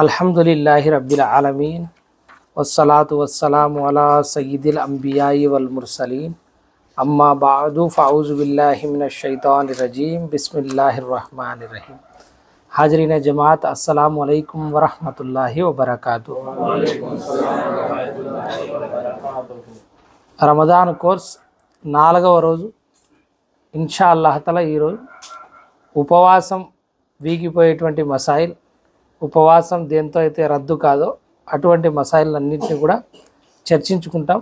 అల్హమ్దులిల్లాహి రబ్బిల్ ఆలమీన్ వస్సలాతు వస్సలాము అలా సయ్యిదిల్ అంబియాయి వల్ ముర్సలీన్ అమ్మా బాదు ఫౌజు బిల్లాహి మినష్ షైతానిర్ రజీం బిస్మిల్లాహిర్ రహమానిర్ రహీం. హాజరీన జమాత్ అస్సలాము అలైకుం వరహ్మతుల్లాహి వబరకాతుహు. రమదాన్ కోర్స్ 4వ రోజు ఇన్షా అల్లాహ్ తఆలా ఈరోజు ఉపవాసం వీగిపోయేటువంటి మసాయిల్, ఉపవాసం దేంతో అయితే రద్దు కాదో అటువంటి మసాయిలన్నింటినీ కూడా చర్చించుకుంటాం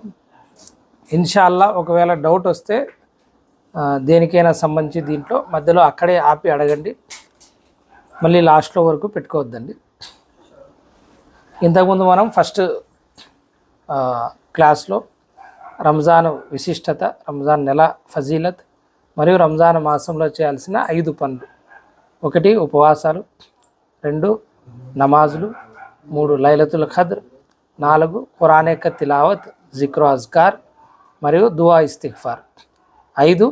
ఇన్షా అల్లాహ్. ఒకవేళ డౌట్ వస్తే దేనికైనా సంబంధించి దీంట్లో మధ్యలో అక్కడే ఆపి అడగండి, మళ్ళీ లాస్ట్లో వరకు పెట్టుకోవద్దండి. ఇంతకుముందు మనం ఫస్ట్ క్లాస్లో రంజాన్ విశిష్టత, రంజాన్ నెల ఫజీలత్ మరియు రంజాన్ మాసంలో చేయాల్సిన 5 పనులు: 1 ఉపవాసాలు, 2 నమాజులు, 3 లైలతుల్ ఖద్ర్, 4 ఖురాన్ యొక్క తిలావత్, జిక్రు అజ్కార్ మరియు దువా ఇస్తిగ్ఫార్, 5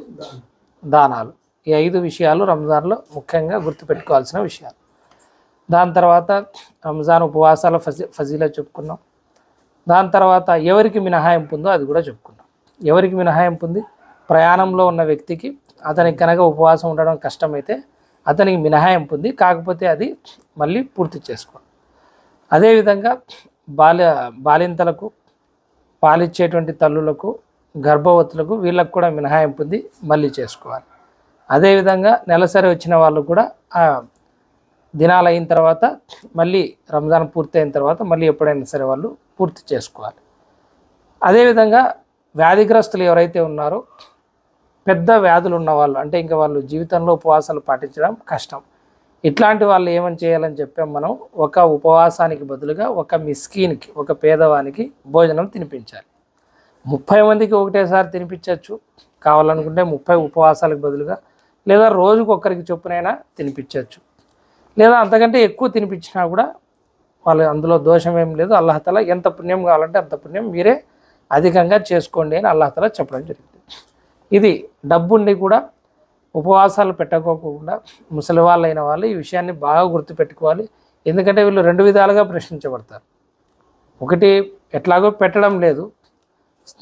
దానాలు. ఈ 5 విషయాలు రంజాన్లో ముఖ్యంగా గుర్తుపెట్టుకోవాల్సిన విషయాలు. దాని తర్వాత రంజాన్ ఉపవాసాల ఫజీలత్ చెప్పుకున్నాం. దాని తర్వాత ఎవరికి మినహాయింపు ఉందో అది కూడా చెప్పుకున్నాం. ఎవరికి మినహాయింపు ఉంది? ప్రయాణంలో ఉన్న వ్యక్తికి, అతనికి కనుక ఉపవాసం ఉండడం కష్టమైతే అతనికి మినహాయింపు ఉంది, కాకపోతే అది మళ్ళీ పూర్తి చేసుకోవాలి. అదేవిధంగా బాలింతలకు, పాలిచ్చేటువంటి తల్లులకు, గర్భవతులకు, వీళ్ళకు కూడా మినహాయింపు ఉంది, మళ్ళీ చేసుకోవాలి. అదేవిధంగా నెలసరి వచ్చిన వాళ్ళు కూడా ఆ దినాలు అయిన తర్వాత మళ్ళీ రంజాన్ పూర్తి అయిన తర్వాత మళ్ళీ ఎప్పుడైనా సరే వాళ్ళు పూర్తి చేసుకోవాలి. అదేవిధంగా వ్యాధిగ్రస్తులు ఎవరైతే ఉన్నారో, పెద్ద వ్యాధులు ఉన్నవాళ్ళు, అంటే ఇంకా వాళ్ళు జీవితంలో ఉపవాసాలు పాటించడం కష్టం, ఇట్లాంటి వాళ్ళు ఏమని చేయాలని చెప్పాం మనం. ఒక ఉపవాసానికి బదులుగా ఒక మిస్కీన్కి, ఒక పేదవానికి భోజనం తినిపించాలి. 30 మందికి ఒకటేసారి తినిపించవచ్చు కావాలనుకుంటే, 30 ఉపవాసాలకు బదులుగా, లేదా రోజుకు ఒక్కరికి చొప్పునైనా తినిపించవచ్చు, లేదా అంతకంటే ఎక్కువ తినిపించినా కూడా వాళ్ళు అందులో దోషం ఏం లేదు. అల్లాహ్ తఆలా ఎంత పుణ్యం కావాలంటే అంత పుణ్యం మీరే అధికంగా చేసుకోండి అని అల్లాహ్ తఆలా చెప్పడం జరిగింది. ఇది డబ్బుండి కూడా ఉపవాసాలు పెట్టుకోకుండా ముసలి వాళ్ళు అయిన వాళ్ళు ఈ విషయాన్ని బాగా గుర్తుపెట్టుకోవాలి. ఎందుకంటే వీళ్ళు 2 విధాలుగా ప్రశ్నించబడతారు. ఒకటి, ఎట్లాగో పెట్టడం లేదు,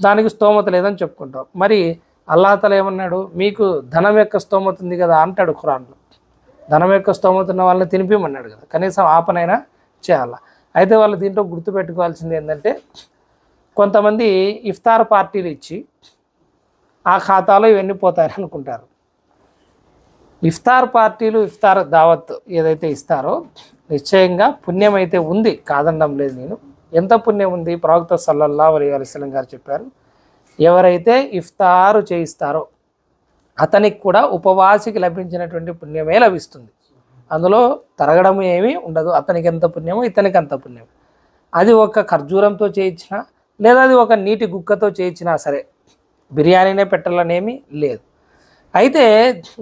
దానికి స్తోమత లేదని చెప్పుకుంటాం. మరి అల్లాహ్ తఆలా ఏమన్నాడు? మీకు ధనం యొక్క స్తోమత ఉంది కదా అంటాడు ఖురాన్లో. ధనం యొక్క స్తోమత ఉన్న వాళ్ళని తినిపిమన్నాడు కదా, కనీసం ఆ పనైనా చేయాలా. అయితే వాళ్ళు దీంట్లో గుర్తుపెట్టుకోవాల్సింది ఏంటంటే, కొంతమంది ఇఫ్తార్ పార్టీలు ఇచ్చి ఆ ఖాతాలో ఇవన్నీ పోతాయని అనుకుంటారు. ఇఫ్తార్ పార్టీలు, ఇఫ్తార్ దావత్ ఏదైతే ఇస్తారో నిశ్చయంగా పుణ్యం అయితే ఉంది, కాదనడం లేదు నేను. ఎంత పుణ్యం ఉంది? ప్రవక్త సల్లల్లాహు అలైహి వసల్లం గారు చెప్పారు, ఎవరైతే ఇఫ్తారు చేయిస్తారో అతనికి కూడా ఉపవాసికి లభించినటువంటి పుణ్యమే లభిస్తుంది. అందులో తరగడం ఏమీ ఉండదు. అతనికి ఎంత పుణ్యమో ఇతనికి అంత పుణ్యం. అది ఒక ఖర్జూరంతో చేయించినా, లేదా అది ఒక నీటి గుక్కతో చేయించినా సరే, బిర్యానీనే పెట్టాలనేమీ లేదు. అయితే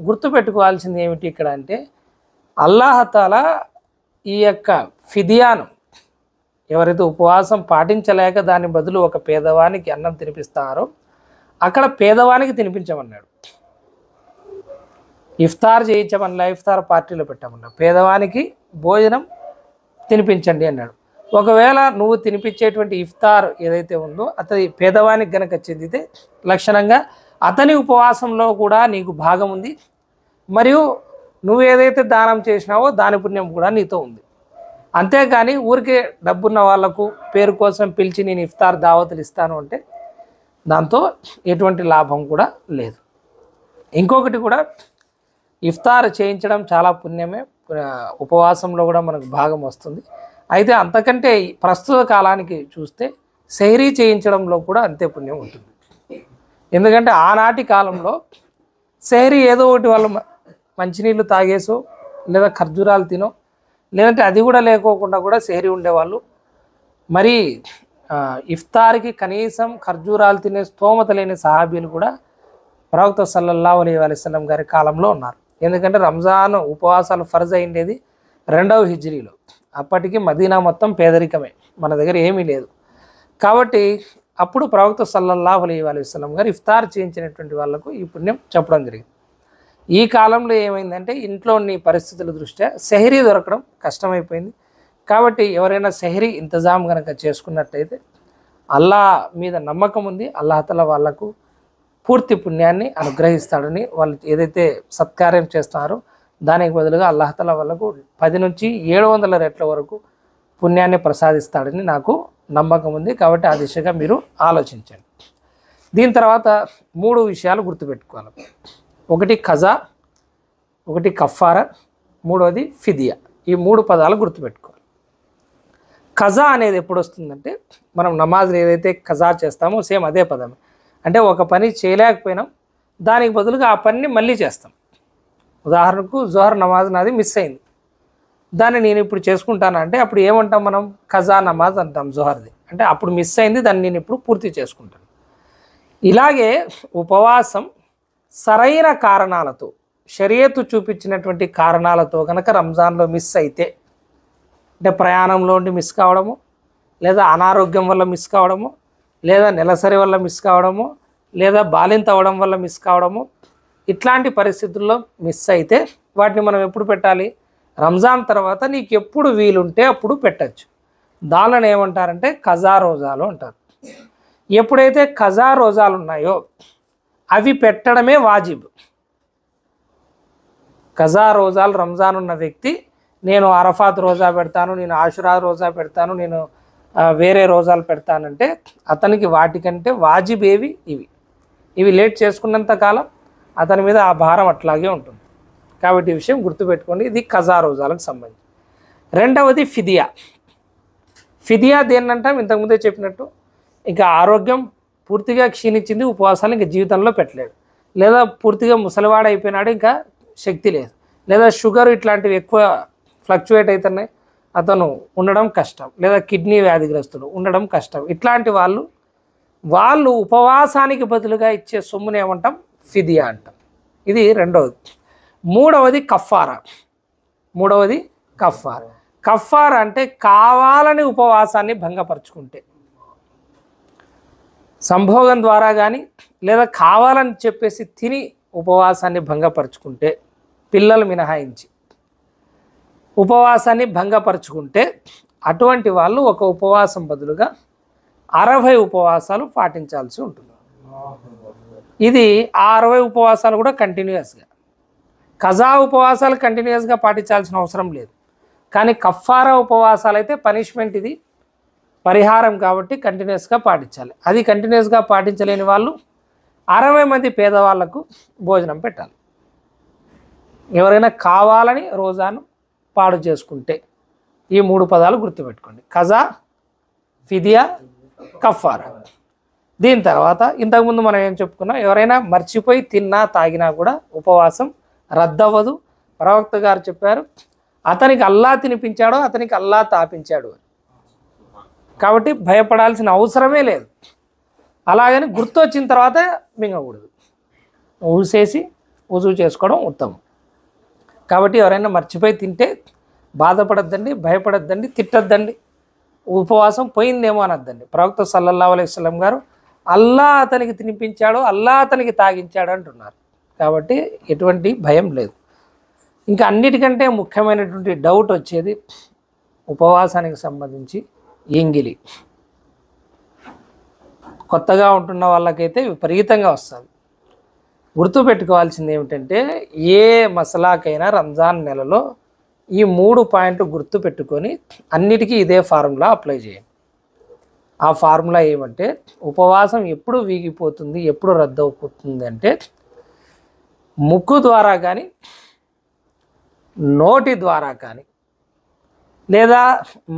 గుర్తుపెట్టుకోవాల్సింది ఏమిటి ఇక్కడ అంటే, అల్లాహ్ తఆలా ఈ యొక్క ఫిదియాను, ఎవరైతే ఉపవాసం పాటించలేక దాని బదులు ఒక పేదవానికి అన్నం తినిపిస్తారో అక్కడ పేదవానికి తినిపించమన్నాడు. ఇఫ్తార్ చేయించమన్నా, ఇఫ్తార్ పార్టీలో పెట్టమన్నా, పేదవానికి భోజనం తినిపించండి అన్నాడు. ఒకవేళ నువ్వు తినిపించేటువంటి ఇఫ్తార్ ఏదైతే ఉందో అతని పేదవానికి గనక చెందితే లక్షణంగా అతని ఉపవాసంలో కూడా నీకు భాగం ఉంది, మరియు నువ్వు ఏదైతే దానం చేసినావో దాని పుణ్యం కూడా నీతో ఉంది. అంతేకాని ఊరికే డబ్బున్న వాళ్లకు పేరు కోసం పిలిచి నేను ఇఫ్తార్ దావతులు ఇస్తాను అంటే దాంతో ఎటువంటి లాభం కూడా లేదు. ఇంకొకటి కూడా, ఇఫ్తార్ చేయించడం చాలా పుణ్యమే, ఉపవాసంలో కూడా మనకు భాగం వస్తుంది. అయితే అంతకంటే ప్రస్తుత కాలానికి చూస్తే సెహరీ చేయించడంలో కూడా అంతే పుణ్యం ఉంటుంది. ఎందుకంటే ఆనాటి కాలంలో సెహరీ ఏదో ఒకటి వాళ్ళు మంచినీళ్ళు తాగేసో, లేదా ఖర్జూరాలు తినో, లేదంటే అది కూడా లేకోకుండా కూడా సెహరీ ఉండేవాళ్ళు. మరి ఇఫ్తార్కి కనీసం ఖర్జూరాలు తినే స్తోమత లేని సహాబీలు కూడా ప్రవక్త సల్లల్లాహు అలైహి వసల్లం గారి కాలంలో ఉన్నారు. ఎందుకంటే రంజాన్ ఉపవాసాలు ఫర్జ్ అయిండేది 2వ హిజ్రీలో. అప్పటికి మదీనా మొత్తం పేదరికమే, మన దగ్గర ఏమీ లేదు. కాబట్టి అప్పుడు ప్రవక్త సల్లల్లాహు అలైహి వసల్లం గారు ఇఫ్తార్ చేయించినటువంటి వాళ్ళకు ఈ పుణ్యం చెప్పడం జరిగింది. ఈ కాలంలో ఏమైందంటే ఇంట్లోని పరిస్థితుల దృష్ట్యా సెహరీ దొరకడం కష్టమైపోయింది. కాబట్టి ఎవరైనా సెహరీ ఇంతజాం కనుక చేసుకున్నట్టయితే అల్లా మీద నమ్మకం ఉంది, అల్లాహతల వాళ్ళకు పూర్తి పుణ్యాన్ని అనుగ్రహిస్తాడని, వాళ్ళు ఏదైతే సత్కార్యం చేస్తారో దానికి బదులుగా అల్లాహతల వాళ్ళకు 10 నుంచి 700 రెట్ల వరకు పుణ్యాన్ని ప్రసాదిస్తాడని నాకు నమ్మకం ఉంది. కాబట్టి ఆ దిశగా మీరు ఆలోచించండి. దీని తర్వాత 3 విషయాలు గుర్తుపెట్టుకోవాలి. ఒకటి ఖజా, ఒకటి కఫారా, మూడవది ఫిదియా. ఈ 3 పదాలు గుర్తుపెట్టుకోవాలి. ఖజా అనేది ఎప్పుడు వస్తుందంటే మనం నమాజ్ని ఏదైతే ఖజా చేస్తామో సేమ్ అదే పదమే. అంటే ఒక పని చేయలేకపోయినాం, దానికి బదులుగా ఆ పనిని మళ్ళీ చేస్తాం. ఉదాహరణకు జోహర్ నమాజ్ నాది మిస్ అయింది, దాన్ని నేను ఇప్పుడు చేసుకుంటాను అంటే అప్పుడు ఏమంటాం మనం? ఖజా నమాజ్ అంటాం జోహర్ది. అంటే అప్పుడు మిస్ అయింది, దాన్ని నేను ఇప్పుడు పూర్తి చేసుకుంటాను. ఇలాగే ఉపవాసం సరైన కారణాలతో, షరియతు చూపించినటువంటి కారణాలతో కనుక రంజాన్లో మిస్ అయితే, అంటే ప్రయాణంలో ఉండి మిస్ కావడము, లేదా అనారోగ్యం వల్ల మిస్ కావడము, లేదా నెలసరి వల్ల మిస్ కావడము, లేదా బాలింత అవ్వడం వల్ల మిస్ కావడము, ఇట్లాంటి పరిస్థితుల్లో మిస్ అయితే వాటిని మనం ఎప్పుడు పెట్టాలి? రంజాన్ తర్వాత నీకు ఎప్పుడు వీలుంటే అప్పుడు పెట్టచ్చు. దానిని ఏమంటారంటే ఖజా రోజాలు అంటారు. ఎప్పుడైతే ఖజా రోజాలు ఉన్నాయో అవి పెట్టడమే వాజిబ్. ఖజా రోజాలు రంజాన్ ఉన్న వ్యక్తి, నేను అరఫాత్ రోజా పెడతాను, నేను ఆషురా రోజా పెడతాను, నేను వేరే రోజాలు పెడతానంటే అతనికి వాటికంటే వాజిబ్ ఏవి ఇవి లేట్ చేసుకున్నంత కాలం అతని మీద ఆ భారం అట్లాగే ఉంటుంది. కాబట్టి ఈ విషయం గుర్తుపెట్టుకోండి. ఇది ఖజా రోజాలకు సంబంధించి. రెండవది ఫిదియా. ఫిదియా దేన్నంటాం? ఇంతకుముందే చెప్పినట్టు, ఇంకా ఆరోగ్యం పూర్తిగా క్షీణించింది, ఉపవాసాలు ఇంకా జీవితంలో పెట్టలేడు, లేదా పూర్తిగా ముసలివాడు అయిపోయినాడు, ఇంకా శక్తి లేదు, లేదా షుగర్ ఇట్లాంటివి ఎక్కువ ఫ్లక్చువేట్ అవుతున్నాయి, అతను ఉండడం కష్టం, లేదా కిడ్నీ వ్యాధిగ్రస్తుడు ఉండడం కష్టం. ఇట్లాంటి వాళ్ళు ఉపవాసానికి బదులుగా ఇచ్చే సొమ్ముని ఏమంటాం? ఫిదియా అంటాం. ఇది రెండవది. మూడవది కఫారా. కఫారా అంటే కావాలని ఉపవాసాన్ని భంగపరుచుకుంటే, సంభోగం ద్వారా కానీ లేదా కావాలని చెప్పేసి తిని ఉపవాసాన్ని భంగపరుచుకుంటే, పిల్లలు మినహాయించి ఉపవాసాన్ని భంగపరుచుకుంటే అటువంటి వాళ్ళు ఒక ఉపవాసం బదులుగా 60 ఉపవాసాలు పాటించాల్సి ఉంటుంది. ఇది 60 ఉపవాసాలు కూడా కంటిన్యూస్గా. ఖజా ఉపవాసాలు కంటిన్యూస్గా పాటించాల్సిన అవసరం లేదు, కానీ కఫారా ఉపవాసాలు అయితే పనిష్మెంట్, ఇది పరిహారం కాబట్టి కంటిన్యూస్గా పాటించాలి. అది కంటిన్యూస్గా పాటించలేని వాళ్ళు 60 మంది పేదవాళ్లకు భోజనం పెట్టాలి. ఎవరైనా కావాలని రోజాను పాడు చేసుకుంటే ఈ 3 పదాలు గుర్తుపెట్టుకోండి: ఖజా, ఫిదియా, కఫారా. దీని తర్వాత ఇంతకుముందు మనం ఏం చెప్పుకున్నాం? ఎవరైనా మర్చిపోయి తిన్నా తాగినా కూడా ఉపవాసం రద్దవ్వదు. ప్రవక్త గారు చెప్పారు, అతనికి అల్లా తినిపించాడో అతనికి అల్లా తాపించాడు. కాబట్టి భయపడాల్సిన అవసరమే లేదు. అలాగని గుర్తొచ్చిన తర్వాత మింగకూడదు, ఊసేసి ఉజు చేసుకోవడం ఉత్తమం. కాబట్టి ఎవరైనా మర్చిపోయి తింటే బాధపడద్దండి, భయపడద్దండి, తిట్టద్దండి, ఉపవాసం పోయిందేమో అనద్దండి. ప్రవక్త సల్లల్లాహు అలైహి వసల్లం గారు అల్లా అతనికి తినిపించాడు, అల్లా అతనికి తాగించాడు అంటున్నారు. కాబట్టి ఎటువంటి భయం లేదు. ఇంకా అన్నిటికంటే ముఖ్యమైనటువంటి డౌట్ వచ్చేది ఉపవాసానికి సంబంధించి ఎంగిలి. కొత్తగా ఉంటున్న వాళ్ళకైతే విపరీతంగా వస్తుంది. గుర్తుపెట్టుకోవాల్సింది ఏమిటంటే, ఏ మసలాకైనా రంజాన్ నెలలో ఈ 3 పాయింట్లు గుర్తుపెట్టుకొని అన్నిటికీ ఇదే ఫార్ములా అప్లై చేయండి. ఆ ఫార్ములా ఏమంటే, ఉపవాసం ఎప్పుడు వీగిపోతుంది, ఎప్పుడు రద్దవుతుంది అంటే, ముక్కు ద్వారా కానీ నోటి ద్వారా కానీ లేదా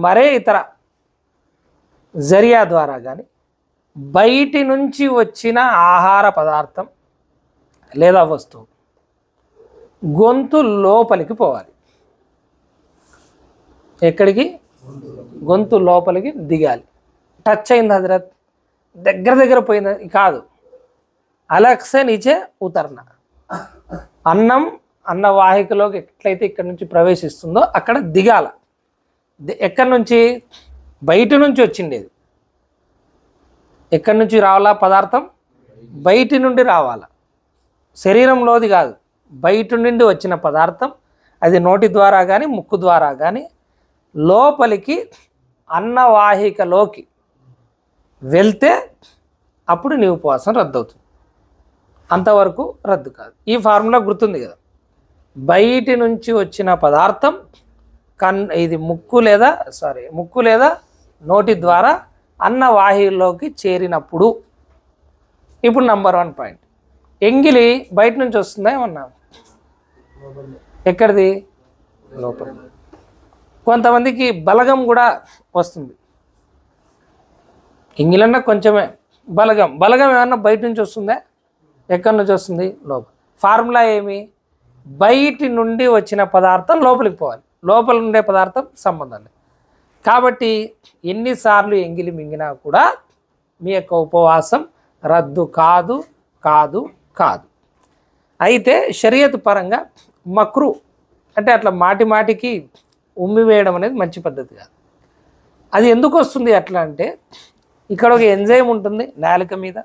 మరే ఇతర జరియా ద్వారా కానీ బయటి నుంచి వచ్చిన ఆహార పదార్థం లేదా వస్తువు గొంతు లోపలికి పోవాలి. ఎక్కడికి? గొంతు లోపలికి దిగాలి. టచ్ అయింది హజరత్, దగ్గర పోయింది కాదు, అలక్సే నీచే ఉతర్న. అన్నం అన్నవాహికలోకి ఎట్లయితే ఇక్కడి నుంచి ప్రవేశిస్తుందో అక్కడ దిగాల. ఎక్కడి నుంచి? బయటి నుంచి వచ్చిండేది. ఎక్కడి నుంచి రావాలా పదార్థం? బయటి నుండి రావాలా, శరీరంలోది కాదు, బయట నుండి వచ్చిన పదార్థం. అది నోటి ద్వారా కానీ ముక్కు ద్వారా కానీ లోపలికి అన్నవాహికలోకి వెళ్తే అప్పుడు నీ ఉపవాసం రద్దు అవుతుంది, అంతవరకు రద్దు కాదు. ఈ ఫార్ములా గుర్తుంది కదా. బయటి నుంచి వచ్చిన పదార్థం ఇది ముక్కు లేదా నోటి ద్వారా అన్నవాహికలోకి చేరినప్పుడు. ఇప్పుడు నంబర్ 1 పాయింట్, ఎంగిలి బయట నుంచి వస్తుందా ఏమన్నా? ఎక్కడిది? లోపల. కొంతమందికి బలగం కూడా వస్తుంది. ఎంగిలన్నా కొంచెమే, బలగం ఏమన్నా బయట నుంచి వస్తుందా? ఎక్కడి నుంచి వస్తుంది? లోపల. ఫార్ములా ఏమి? బయటి నుండి వచ్చిన పదార్థం లోపలికి పోవాలి, లోపల ఉండే పదార్థం సంబంధం లేదు. కాబట్టి ఎన్నిసార్లు ఎంగిలి మింగినా కూడా మీ యొక్క ఉపవాసం రద్దు కాదు కాదు కాదు. అయితే షరియత్ పరంగా మక్రు అంటే అట్లా మాటికి ఉమ్మి వేయడం అనేది మంచి పద్ధతి కాదు. అది ఎందుకు వస్తుంది అట్లా అంటే, ఇక్కడ ఒక ఎంజైమ్ ఉంటుంది నాలుక మీద.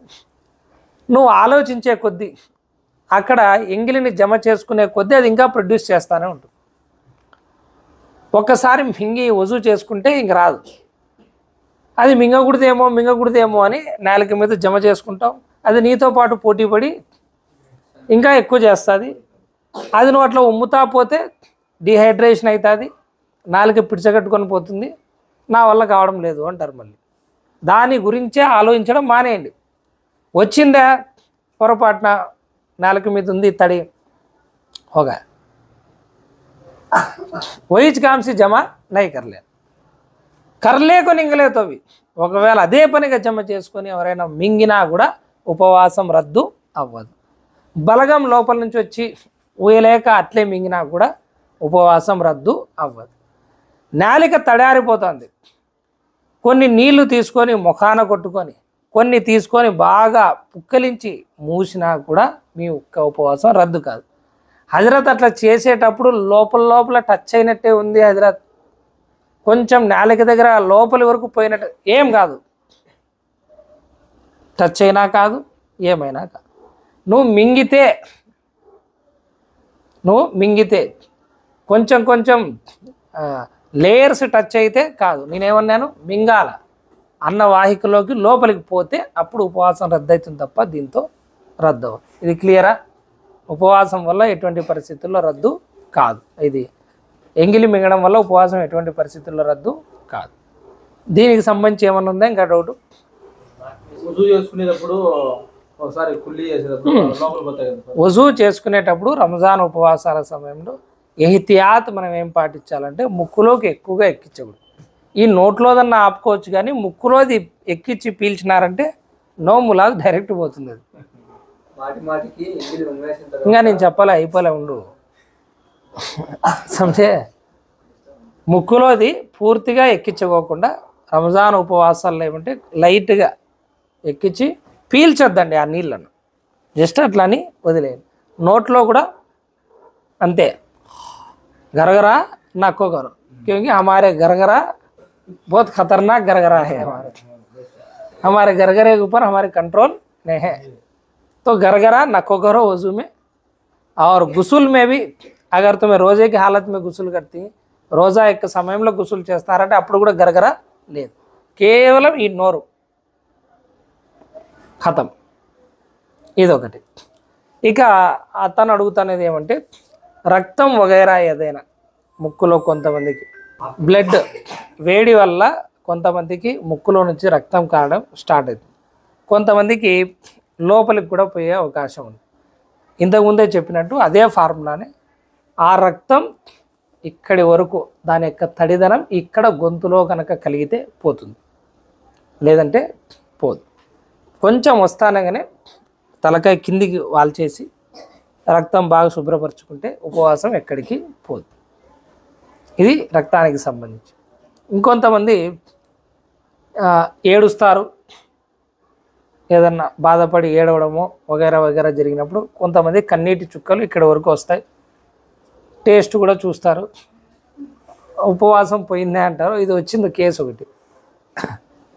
నువ్వు ఆలోచించే కొద్దీ, అక్కడ ఎంగిలిని జమ చేసుకునే కొద్దీ అది ఇంకా ప్రొడ్యూస్ చేస్తూనే ఉంటుంది. ఒక్కసారి మింగి వజూ చేసుకుంటే ఇంక రాదు. అది మింగకూడదేమో అని నాలుక మీద జమ చేసుకుంటాం. అది నీతో పాటు పోటీపడి ఇంకా ఎక్కువ చేస్తుంది. అది నువ్వు అట్లా ఉమ్ముతా పోతే డిహైడ్రేషన్ అవుతుంది, నాలుక పిడిచగట్టుకొని పోతుంది, నా వల్ల కావడం లేదు అంటారు. మళ్ళీ దాని గురించే ఆలోచించడం మానేయండి. వచ్చిందా పొరపాటున నాలుక మీద ఉంది తడి, होगा वही काम से जमा नहीं कर ले को निंगले तो भी ఒకవేళ అదే పనిగా జమ చేసుకొని ఎవరైనా మింగినా కూడా ఉపవాసం రద్దు అవ్వదు. బలగం లోపల నుంచి వచ్చి ఊయలేక అట్లే మింగినా కూడా ఉపవాసం రద్దు అవ్వదు. నాలిక తడారిపోతుంది, కొన్ని నీళ్లు తీసుకొని ముఖాన కొట్టుకొని, కొన్ని తీసుకొని బాగా పుక్కలించి మూసినా కూడా మీ ఉపవాసం రద్దు కాదు. హజరత్ అట్లా చేసేటప్పుడు లోపల టచ్ అయినట్టే ఉంది హజరత్, కొంచెం నాలిక దగ్గర లోపలి వరకు పోయినట్టు ఏం కాదు, టచ్ అయినా కాదు ఏమైనా కాదు. నువ్వు మింగితే కొంచెం లేయర్స్ టచ్ అయితే కాదు. నేనేమన్నాను? మింగాల, అన్నవాహికలోకి లోపలికి పోతే అప్పుడు ఉపవాసం రద్దు అవుతుంది తప్ప దీంతో రద్దు అవ్వదు. ఇది క్లియరా? ఉపవాసం వల్ల ఎటువంటి పరిస్థితుల్లో రద్దు కాదు. ఇది ఎంగిలి మింగడం వల్ల ఉపవాసం ఎటువంటి పరిస్థితుల్లో రద్దు కాదు. దీనికి సంబంధించి ఏమన్నా ఉందా ఇంకా డౌట్? వజూ చేసుకునేటప్పుడు రంజాన్ ఉపవాసాల సమయంలో ఎహ్తియాత్ మనం ఏం పాటించాలంటే, ముక్కులోకి ఎక్కువగా ఎక్కించకూడదు. ఈ నోట్లోదన్నా ఆపుకోవచ్చు, కానీ ముక్కులోది ఎక్కించి పీల్చినారంటే నోములాగా డైరెక్ట్ పోతుంది. అది ఇంకా నేను చెప్పాలి, అయిపోలే ఉండు సమజే. ముక్కులోది పూర్తిగా ఎక్కించుకోకుండా రంజాన్ ఉపవాసాల్లో ఏమంటే లైట్గా ఎక్కించి పీల్చొద్దండి ఆ నీళ్ళను, జస్ట్ అట్లా అని వదిలేయండి. నోట్లో కూడా అంతే, గరగరా నక్కో కरो, क्योंकि हमारे गरगरा बहुत खतरनाक गरगरा है, हमारे गरगरे के ऊपर हमारे कंट्रोल नहीं है. तो गरगरा नको करो वजू में. और गुस्ल में भी अगर तुम्हें रोजे की हालत में गुस्ल करती है, రోజా యొక్క సమయంలో గుసులు చేస్తారంటే అప్పుడు కూడా గరగర లేదు, కేవలం ఈ నోరు ఖతం. ఇదొకటి. ఇక అతను అడుగుతున్నది ఏమంటే, రక్తం వగైరా ఏదైనా ముక్కులో కొంతమందికి బ్లడ్ వేడి వల్ల కొంతమందికి ముక్కులో నుంచి రక్తం కారడం స్టార్ట్ అవుతుంది, కొంతమందికి లోపలికి కూడా పోయే అవకాశం ఉంది. ఇంతకుముందే చెప్పినట్టు అదే ఫార్ములానే ఆ రక్తం ఇక్కడి వరకు దాని యొక్క తడిదనం ఇక్కడ గొంతులో కనుక కలిగితే పోతుంది, లేదంటే పోదు. కొంచెం వస్తానగానే తలకాయ కిందికి వాల్చేసి రక్తం బాగా శుభ్రపరచుకుంటే ఉపవాసం ఎక్కడికి పోదు. ఇది రక్తానికి సంబంధించి. ఇంకొంతమంది ఏడుస్తారు, ఏదన్నా బాధపడి ఏడవడమో వగైరా జరిగినప్పుడు కొంతమంది కన్నీటి చుక్కలు ఇక్కడ వరకు వస్తాయి, టేస్ట్ కూడా చూస్తారు, ఉపవాసం పోయిందే అంటారు. ఇది వచ్చింది కేసు ఒకటి.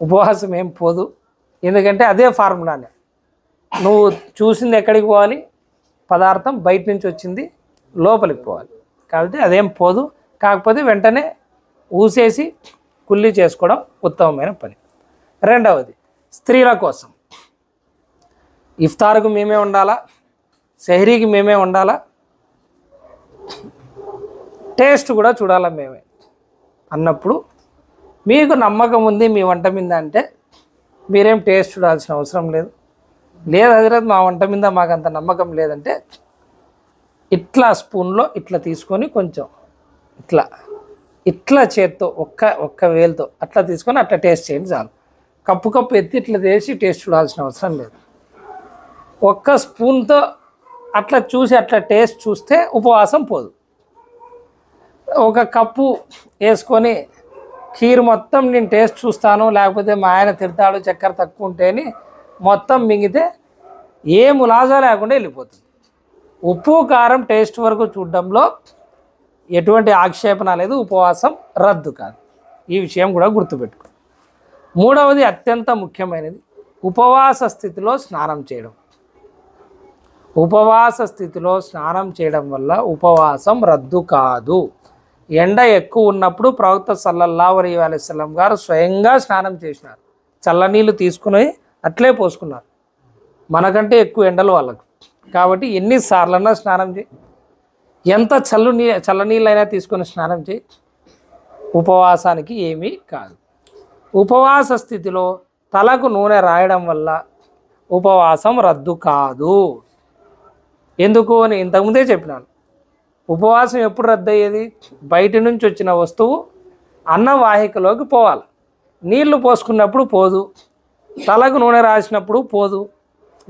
ఉపవాసం ఏం పోదు, ఎందుకంటే అదే ఫార్ములానే. నువ్వు చూసింది ఎక్కడికి పోవాలి? పదార్థం బయట నుంచి వచ్చింది లోపలికి పోవాలి, కాబట్టి అదేం పోదు. కాకపోతే వెంటనే ఊసేసి కుల్లి చేసుకోవడం ఉత్తమమైన పని. రెండవది, స్త్రీల కోసం ఇఫ్తార్కు మేమే ఉండాలా, సెహరీకి మేమే ఉండాలా, టేస్ట్ కూడా చూడాలా మేమే అన్నప్పుడు మీకు నమ్మకం ఉంది మీ వంట మీద అంటే మీరేం టేస్ట్ చూడాల్సిన అవసరం లేదు. లేదు హజరత్ మా వంట మీద మాకు అంత నమ్మకం లేదంటే ఇట్లా స్పూన్లో ఇట్లా తీసుకొని కొంచెం ఇట్లా చేత్తో ఒక్క వేలుతో అట్లా తీసుకొని అట్లా టేస్ట్ చేయండి చాలు. కప్పు ఎత్తి ఇట్లా చేసి టేస్ట్ చూడాల్సిన అవసరం లేదు. ఒక్క స్పూన్తో అట్లా చూసి అట్లా టేస్ట్ చూస్తే ఉపవాసం పోదు. ఒక కప్పు వేసుకొని ఖీర్ మొత్తం నేను టేస్ట్ చూస్తాను, లేకపోతే మా ఆయన తిడతాడు చక్కెర తక్కువ ఉంటేని మొత్తం మింగితే ఏ ములాజా లేకుండా వెళ్ళిపోతుంది. ఉప్పు కారం టేస్ట్ వరకు చూడడంలో ఎటువంటి ఆక్షేపణ లేదు, ఉపవాసం రద్దు కాదు. ఈ విషయం కూడా గుర్తుపెట్టుకో. మూడవది అత్యంత ముఖ్యమైనది, ఉపవాస స్థితిలో స్నానం చేయడం. ఉపవాస స్థితిలో స్నానం చేయడం వల్ల ఉపవాసం రద్దు కాదు. ఎండ ఎక్కువ ఉన్నప్పుడు ప్రవక్త సల్లల్లాహు అలైహి వసల్లం గారు స్వయంగా స్నానం చేసినారు. చల్లనీళ్ళు తీసుకుని అట్లే పోసుకున్నారు. మనకంటే ఎక్కువ ఎండలు వాళ్ళకు, కాబట్టి ఎన్నిసార్లన్నా స్నానం చేయి, ఎంత చల్లనీళ్ళైనా తీసుకొని స్నానం చేయి, ఉపవాసానికి ఏమీ కాదు. ఉపవాస స్థితిలో తలకు నూనె రాయడం వల్ల ఉపవాసం రద్దు కాదు. ఎందుకు అని ఇంతకుముందే చెప్పినాను. ఉపవాసం ఎప్పుడు రద్దు అయ్యేది? బయట నుంచి వచ్చిన వస్తువు అన్నవాహికలోకి పోవాలి. నీళ్లు పోసుకున్నప్పుడు పోదు, తలకు నూనె రాసినప్పుడు పోదు,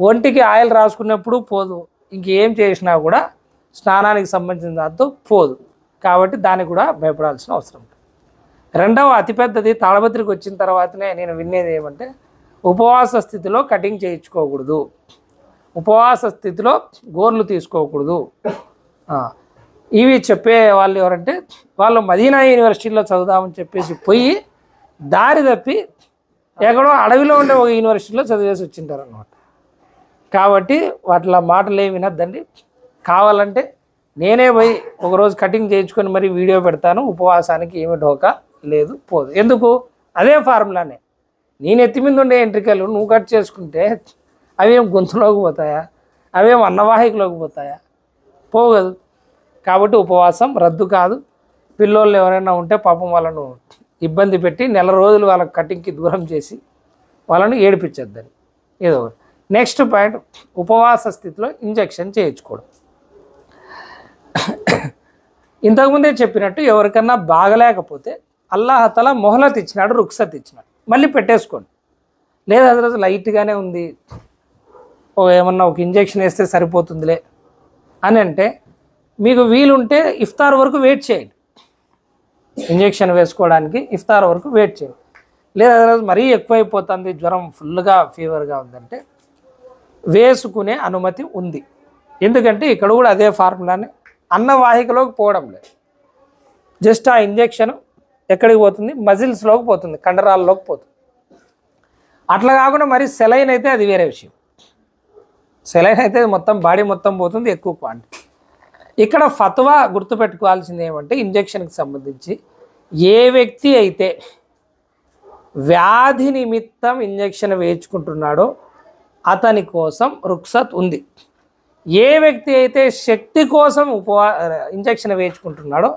ఒంటికి ఆయిల్ రాసుకున్నప్పుడు పోదు, ఇంకేం చేసినా కూడా స్నానానికి సంబంధించిన దాంతో పోదు. కాబట్టి దానికి కూడా భయపడాల్సిన అవసరం. రెండవ అతిపెద్దది, తాళపత్రికి వచ్చిన తర్వాతనే నేను వినేది ఏమంటే ఉపవాస స్థితిలో కటింగ్ చేయించుకోకూడదు, ఉపవాస స్థితిలో గోర్లు తీసుకోకూడదు. ఇవి చెప్పే వాళ్ళు ఎవరంటే వాళ్ళు మదీనా యూనివర్సిటీలో చదువుదామని చెప్పేసి పోయి దారి తప్పి ఎక్కడో అడవిలో ఉండే ఒక యూనివర్సిటీలో చదివేసి వచ్చింటారు అన్నమాట. కాబట్టి వాటిలో మాటలు ఏమి వినద్దండి. కావాలంటే నేనే పోయి ఒకరోజు కటింగ్ చేయించుకొని మరి వీడియో పెడతాను. ఉపవాసానికి ఏమి ఢోకా లేదు, పోదు. ఎందుకు? అదే ఫార్ములానే. నేను ఎత్తి మీద ఉండే ఎంట్రికలు నువ్వు కట్ చేసుకుంటే అవేం గొంతులోకి పోతాయా? అవేం అన్నవాహికలోకి పోతాయా? పోగదు. కాబట్టి ఉపవాసం రద్దు కాదు. పిల్లోళ్ళు ఎవరైనా ఉంటే పాపం వాళ్ళను ఇబ్బంది పెట్టి నెల రోజులు వాళ్ళకి కటింగ్కి దూరం చేసి వాళ్ళను ఏడిపించద్దని ఏదో. నెక్స్ట్ పాయింట్, ఉపవాస స్థితిలో ఇంజెక్షన్ చేయించుకోవడం. ఇంతకుముందే చెప్పినట్టు ఎవరికన్నా బాగలేకపోతే అల్లాహ్ తఆలా మొహలత్ ఇచ్చినాడు, రుక్సత్ ఇచ్చినాడు, మళ్ళీ పెట్టేసుకోండి. లేదా అసలు లైట్గానే ఉంది, ఏమన్నా ఒక ఇంజెక్షన్ వేస్తే సరిపోతుందిలే అని అంటే మీకు వీలుంటే ఇఫ్తార్ వరకు వెయిట్ చేయండి. ఇంజెక్షన్ వేసుకోవడానికి ఇఫ్తార్ వరకు వెయిట్ చేయండి. లేదా మరీ ఎక్కువైపోతుంది, జ్వరం ఫుల్గా ఫీవర్గా ఉందంటే వేసుకునే అనుమతి ఉంది. ఎందుకంటే ఇక్కడ కూడా అదే ఫార్ములానే, అన్నవాహికలోకి పోవడం లేదు. జస్ట్ ఆ ఇంజెక్షన్ ఎక్కడికి పోతుంది? మజిల్స్లోకి పోతుంది, కండరాల్లోకి పోతుంది. అట్లా కాకుండా మరి సెలైన్ అయితే అది వేరే విషయం. సెలైన్ అయితే మొత్తం బాడీ మొత్తం పోతుంది, ఎక్కువ క్వాంటిటీ. ఇక్కడ ఫత్వా గుర్తుపెట్టుకోవాల్సింది ఏమంటే ఇంజెక్షన్కి సంబంధించి ఏ వ్యక్తి అయితే వ్యాధి నిమిత్తం ఇంజెక్షన్ వేయించుకుంటున్నాడో అతని కోసం రుక్సత్ ఉంది. ఏ వ్యక్తి అయితే శక్తి కోసం ఇంజెక్షన్ వేయించుకుంటున్నాడో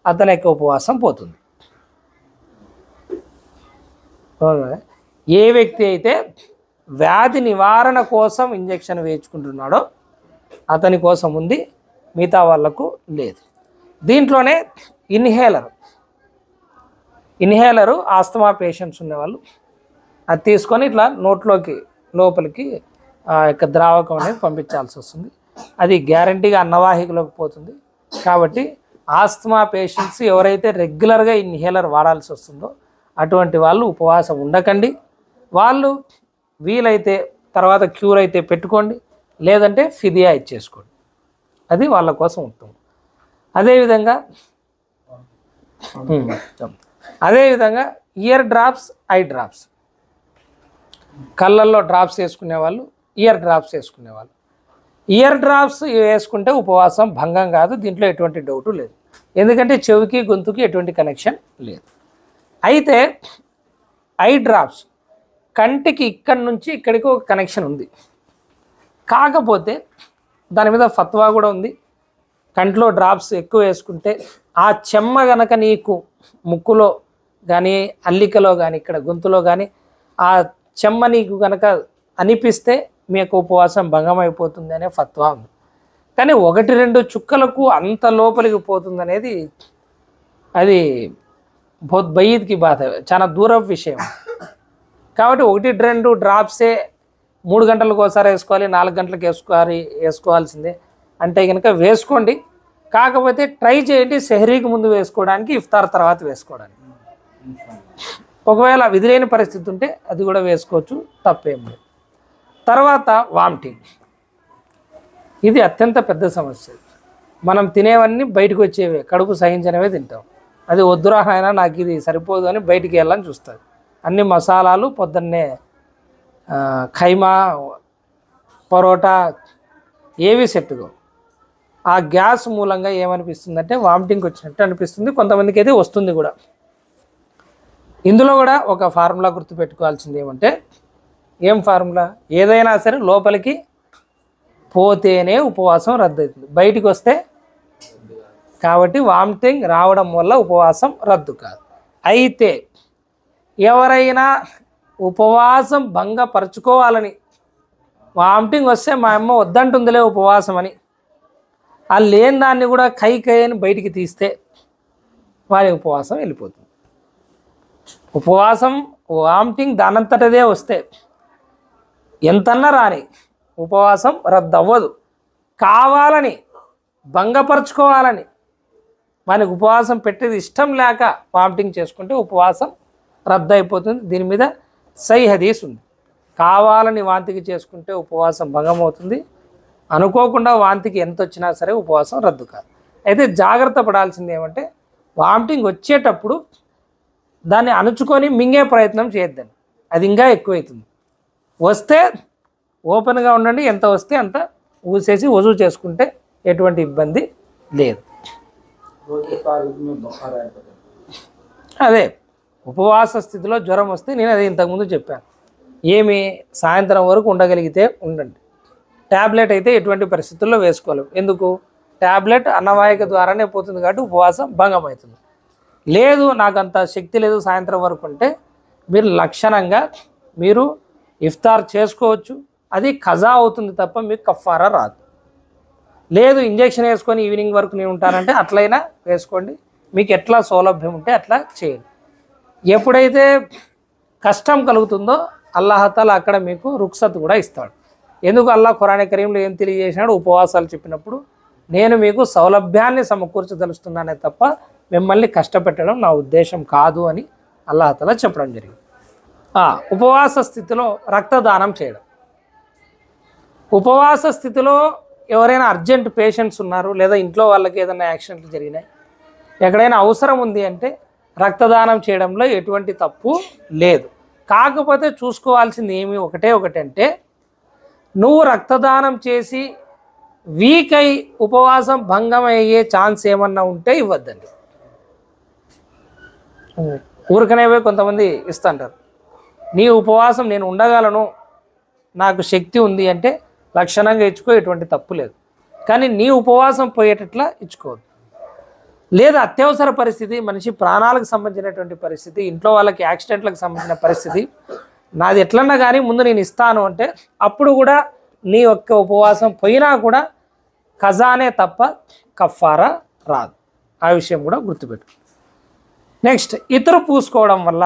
అతని యొక్క ఉపవాసం పోతుంది. ఏ వ్యక్తి అయితే వ్యాధి నివారణ కోసం ఇంజెక్షన్ వేయించుకుంటున్నాడో అతని కోసం ఉంది, మిగతా వాళ్లకు లేదు. దీంట్లోనే ఇన్హేలరు ఆస్తమా పేషెంట్స్ ఉండేవాళ్ళు అది తీసుకొని ఇట్లా నోట్లోకి లోపలికి యొక్క ద్రావకం అనేది పంపించాల్సి వస్తుంది. అది గ్యారంటీగా అన్నవాహికలోకి పోతుంది. కాబట్టి ఆస్తమా పేషెంట్స్ ఎవరైతే రెగ్యులర్గా ఇన్హేలర్ వాడాల్సి వస్తుందో అటువంటి వాళ్ళు ఉపవాసం ఉండకండి. వాళ్ళు వీలైతే తర్వాత క్యూర్ అయితే పెట్టుకోండి, లేదంటే ఫిదియా ఇచ్చేసుకోండి. అది వాళ్ళ కోసం ఉంటుంది. అదేవిధంగా ఇయర్ డ్రాప్స్, ఐ డ్రాప్స్, కళ్ళల్లో డ్రాప్స్ వేసుకునేవాళ్ళు, ఇయర్ డ్రాప్స్ వేసుకునేవాళ్ళు. ఇయర్ డ్రాప్స్ వేసుకుంటే ఉపవాసం భంగం కాదు, దీంట్లో ఎటువంటి డౌటు లేదు. ఎందుకంటే చెవికి గొంతుకి ఎటువంటి కనెక్షన్ లేదు. అయితే ఐ డ్రాప్స్ కంటికి ఇక్కడి నుంచి ఇక్కడికి ఒక కనెక్షన్ ఉంది. కాకపోతే దాని మీద ఫత్వా కూడా ఉంది. కంట్లో డ్రాప్స్ ఎక్కువ వేసుకుంటే ఆ చెమ్మ గనక నీకు ముక్కులో కానీ అల్లికలో కానీ ఇక్కడ గొంతులో కానీ ఆ చెమ్మ నీకు కనుక అనిపిస్తే మీ యొక్క ఉపవాసం భంగం అయిపోతుంది అనే ఫత్వా ఉంది. కానీ 1-2 చుక్కలకు అంత లోపలికి పోతుంది అనేది అది బహుత్ బయీద్కి బాధ, చాలా దూరం విషయం. కాబట్టి 1-2 డ్రాప్సే 3 గంటలకు ఒకసారి వేసుకోవాలి, 4 గంటలకు వేసుకోవాల్సిందే అంటే కనుక వేసుకోండి. కాకపోతే ట్రై చేయండి సెహరీకి ముందు వేసుకోవడానికి, ఇఫ్తార్ తర్వాత వేసుకోవడానికి. ఒకవేళ విధిలేని పరిస్థితి ఉంటే అది కూడా వేసుకోవచ్చు, తప్పేం లేదు. తర్వాత వామిటింగ్, ఇది అత్యంత పెద్ద సమస్య. మనం తినేవన్నీ బయటకు వచ్చేవే, కడుపు సహించినవే తింటాం. అది వద్దురా అయినా నాకు ఇది సరిపోదు అని బయటికి వెళ్ళాలని చూస్తుంది. అన్ని మసాలాలు పొద్దున్నే ఖైమా పరోటా ఏవి సెట్టుగా ఆ గ్యాస్ మూలంగా ఏమనిపిస్తుందంటే వామిటింగ్ వచ్చినట్టు అనిపిస్తుంది. కొంతమందికి అయితే వస్తుంది కూడా. ఇందులో కూడా ఒక ఫార్ములా గుర్తుపెట్టుకోవాల్సింది ఏమంటే, ఏం ఫార్ములా, ఏదైనా సరే లోపలికి పోతేనే ఉపవాసం రద్దవుతుంది, బయటికి వస్తే. కాబట్టి వామిటింగ్ రావడం వల్ల ఉపవాసం రద్దు కాదు. అయితే ఎవరైనా ఉపవాసం భంగపరచుకోవాలని వామిటింగ్ వస్తే మా అమ్మ వద్దంటుందిలే ఉపవాసం అని ఆ లేని దాన్ని కూడా కై అని బయటికి తీస్తే వారి ఉపవాసం వెళ్ళిపోతుంది. ఉపవాసం వామిటింగ్ దానంతటదే వస్తే ఎంతన్నా రాని ఉపవాసం రద్దు అవ్వదు. కావాలని భంగపరచుకోవాలని మనకు ఉపవాసం పెట్టేది ఇష్టం లేక వామిటింగ్ చేసుకుంటే ఉపవాసం రద్దు అయిపోతుంది. దీని మీద సై హదీస్ ఉంది. కావాలని వాంతికి చేసుకుంటే ఉపవాసం భంగం అవుతుంది, అనుకోకుండా వాంతికి ఎంత వచ్చినా సరే ఉపవాసం రద్దు కాదు. అయితే జాగ్రత్త పడాల్సింది ఏమంటే, వామిటింగ్ వచ్చేటప్పుడు దాన్ని అణుచుకొని మింగే ప్రయత్నం చేయొద్దండి, అది ఇంకా ఎక్కువవుతుంది. వస్తే ఓపెన్గా ఉండండి, ఎంత వస్తే అంత ఊసేసి వజూ చేసుకుంటే ఎటువంటి ఇబ్బంది లేదు. అదే ఉపవాస స్థితిలో జ్వరం వస్తే నేను అది ఇంతకుముందు చెప్పాను, ఏమి సాయంత్రం వరకు ఉండగలిగితే ఉండండి. ట్యాబ్లెట్ అయితే ఎటువంటి పరిస్థితుల్లో వేసుకోలేము. ఎందుకు, ట్యాబ్లెట్ అన్నవాహిక ద్వారానే పోతుంది కాబట్టి ఉపవాసం భంగం అవుతుంది. లేదు నాకు అంత శక్తి లేదు సాయంత్రం వరకు అంటే మీరు లక్షణంగా మీరు ఇఫ్తార్ చేసుకోవచ్చు, అది ఖజా అవుతుంది తప్ప మీకు కఫారా రాదు. లేదు ఇంజెక్షన్ వేసుకొని ఈవినింగ్ వరకు నేను ఉంటానంటే అట్లయినా వేసుకోండి, మీకు ఎట్లా సౌలభ్యం ఉంటే అట్లా చేయండి. ఎప్పుడైతే కష్టం కలుగుతుందో అల్లాహతాలా అక్కడ మీకు రుక్సత్ కూడా ఇస్తాడు. ఎందుకు అల్లాహ్ ఖురాన్ కరీంలో ఏం తెలియజేసినాడు, ఉపవాసాలు చెప్పినప్పుడు నేను మీకు సౌలభ్యాన్ని సమకూర్చదలుస్తున్నానే తప్ప మిమ్మల్ని కష్టపెట్టడం నా ఉద్దేశం కాదు అని అల్లాహతాలా చెప్పడం జరిగింది. ఉపవాస స్థితిలో రక్తదానం చేయడం. ఉపవాస స్థితిలో ఎవరైనా అర్జెంట్ పేషెంట్స్ ఉన్నారు, లేదా ఇంట్లో వాళ్ళకి ఏదైనా యాక్సిడెంట్లు జరిగినాయి, ఎక్కడైనా అవసరం ఉంది అంటే రక్తదానం చేయడంలో ఎటువంటి తప్పు లేదు. కాకపోతే చూసుకోవాల్సింది ఏమి ఒకటంటే, నువ్వు రక్తదానం చేసి వీక్ అయి ఉపవాసం భంగం అయ్యే ఛాన్స్ ఏమన్నా ఉంటే ఇవ్వద్దండి. ఊరికనే కొంతమంది ఇస్తుంటారు, నీ ఉపవాసం నేను ఉండగలను, నాకు శక్తి ఉంది అంటే లక్షణంగా ఇచ్చుకో, ఎటువంటి తప్పు లేదు. కానీ నీ ఉపవాసం పోయేటట్లా ఇచ్చుకోవద్దు. లేదా అత్యవసర పరిస్థితి, మనిషి ప్రాణాలకు సంబంధించినటువంటి పరిస్థితి, ఇంట్లో వాళ్ళకి యాక్సిడెంట్లకు సంబంధించిన పరిస్థితి, నాది ఎట్లన్నా కానీ ముందు నేను ఇస్తాను అంటే అప్పుడు కూడా నీ యొక్క ఉపవాసం పోయినా కూడా ఖజానే తప్ప కఫారా రాదు. ఆ విషయం కూడా గుర్తుపెట్టు. నెక్స్ట్, ఇతరు పూసుకోవడం వల్ల